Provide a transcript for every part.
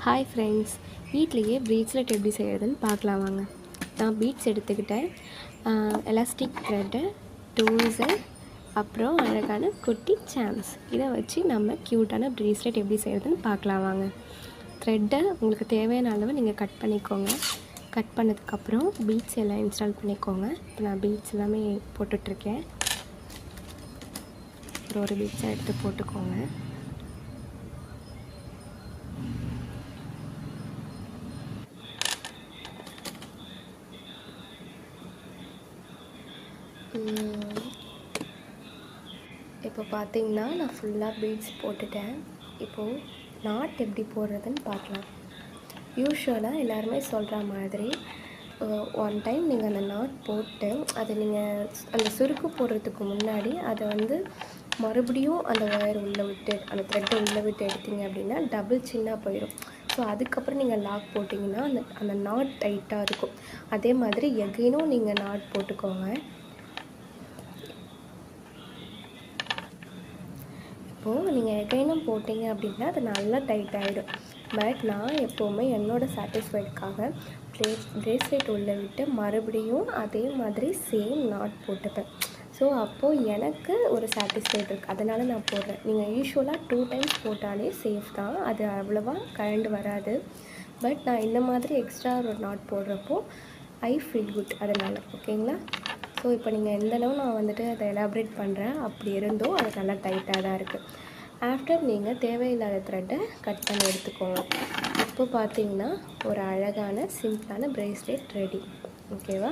Hi friends, வீட்லேயே bracelet எப்படி செய்கிறதுன்னு பார்க்கலாம் வாங்க. நான் பீட்ஸ் எடுத்துக்கிட்டேன், எலாஸ்டிக் த்ரெட்டு, டூல்ஸு, அப்புறம் அழகான குட்டி சாம்ஸ். இதை வச்சு நம்ம க்யூட்டான ப்ரேஸ்லெட் எப்படி செய்கிறதுன்னு பார்க்கலாம் வாங்க. த்ரெட்டை உங்களுக்கு தேவையான அளவு நீங்கள் கட் பண்ணிக்கோங்க. கட் பண்ணதுக்கப்புறம் பீட்ஸ் எல்லாம் இன்ஸ்டால் பண்ணிக்கோங்க. இப்போ நான் பீட்ஸ் எல்லாமே போட்டுட்ருக்கேன். ஒரு பீட்ஸை எடுத்து போட்டுக்கோங்க. இப்போ பார்த்தீங்கன்னா நான் ஃபுல்லாக பீட்ஸ் போட்டுட்டேன். இப்போது நாட் எப்படி போடுறதுன்னு பார்க்கலாம். யூஸ்வலாக எல்லாருமே சொல்கிற மாதிரி ஒன் டைம் நீங்கள் அந்த நாட் போட்டு அதை நீங்கள் அந்த சுருக்கு போடுறதுக்கு முன்னாடி அதை மறுபடியும் அந்த ஒயர் உள்ளே விட்டு அந்த த்ரெட்டை உள்ளே விட்டு எடுத்தீங்க அப்படின்னா டபுள் சின்னாக போயிடும். ஸோ அதுக்கப்புறம் நீங்கள் லாக் போட்டிங்கன்னா அந்த நாட் டைட்டாக இருக்கும். அதே மாதிரி எகைனும் நீங்கள் நாட் போட்டுக்கோங்க. இப்போது நீங்கள் எகைனும் போட்டிங்க அப்படின்னா அது நல்லா டைட் ஆகிடும். பட் நான் எப்போவுமே என்னோடய சாட்டிஸ்ஃபைடுக்காக ப்ரேஸ்லெட் உள்ளே விட்டு மறுபடியும் அதே மாதிரி சேம் நாட் போட்டுப்பேன். ஸோ அப்போது எனக்கு ஒரு சாட்டிஸ்ஃபைடு இருக்குது, அதனால் நான் போடுறேன். நீங்கள் யூஸ்வலாக 2 டைம்ஸ் போட்டாலே சேஃப் தான், அது அவ்வளோவா கழண்டு வராது. பட் நான் இந்த மாதிரி எக்ஸ்ட்ரா ஒரு நாட் போடுறப்போ ஐ ஃபீல் குட், அதனால். ஓகேங்களா? ஸோ இப்போ நீங்கள் எந்தளவு நான் அதை எலாபரேட் பண்ணுறேன் அப்படி இருந்தோ அது நல்லா டைட்டாக தான் இருக்குது. ஆஃப்டர் நீங்கள் தேவையில்லாத த்ரெட்டை கட் பண்ணி எடுத்துக்கோங்க. இப்போ பார்த்தீங்கன்னா ஒரு அழகான சிம்பிளான ப்ரேஸ்லெட் ரெடி. ஓகேவா?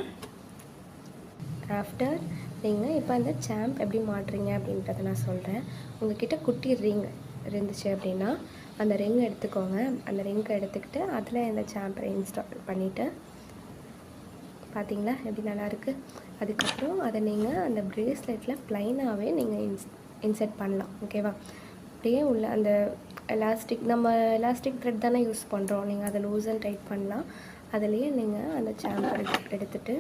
ஆஃப்டர் நீங்கள் இப்போ அந்த சாம்ப் எப்படி மாட்டுறீங்க அப்படின்றத நான் சொல்கிறேன். உங்கள்கிட்ட குட்டி ரிங் இருந்துச்சு அப்படின்னா அந்த ரிங் எடுத்துக்கோங்க. அந்த ரிங்கை எடுத்துக்கிட்டு அதில் இந்த சாம்பை இன்ஸ்டால் பண்ணிவிட்டு பார்த்தீங்களா எப்படி நல்லாயிருக்கு. அதுக்கப்புறம் அதை நீங்கள் அந்த ப்ரேஸ்லெட்டில் ப்ளைனாகவே நீங்கள் இன்சர்ட் பண்ணலாம். ஓகேவா? அப்படியே உள்ள அந்த நம்ம எலாஸ்டிக் த்ரெட் தானே யூஸ் பண்ணுறோம். நீங்கள் அதை லூஸ் அண்ட் டைட் பண்ணலாம். அதுலேயே நீங்கள் அந்த சாம்பர் எடுத்துகிட்டு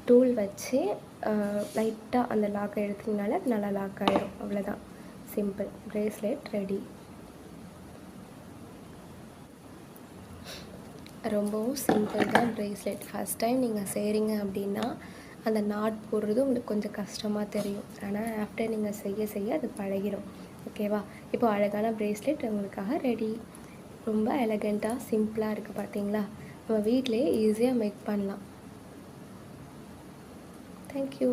டூல் வச்சு லைட்டாக அந்த லாக்கை எடுத்தீங்கனால அது நல்லா லாக் ஆகிடும். அவ்வளோதான், சிம்பிள். Bracelet ready. ரொம்பவும் சிம்பிள் தான் ப்ரேஸ்லெட். ஃபஸ்ட் டைம் நீங்கள் செய்கிறீங்க அப்படின்னா அந்த நாட் போடுறது உங்களுக்கு கொஞ்சம் கஷ்டமாக தெரியும். ஆனால் ஆஃப்டர் நீங்கள் செய்ய செய்ய அது பழகிடும். ஓகேவா? இப்போ அழகான ப்ரேஸ்லெட் உங்களுக்காக ரெடி. ரொம்ப எலகண்ட்டாக சிம்பிளாக இருக்குது பார்த்தீங்களா? நம்ம வீட்டிலே ஈஸியாக மேக் பண்ணலாம். தேங்க்யூ.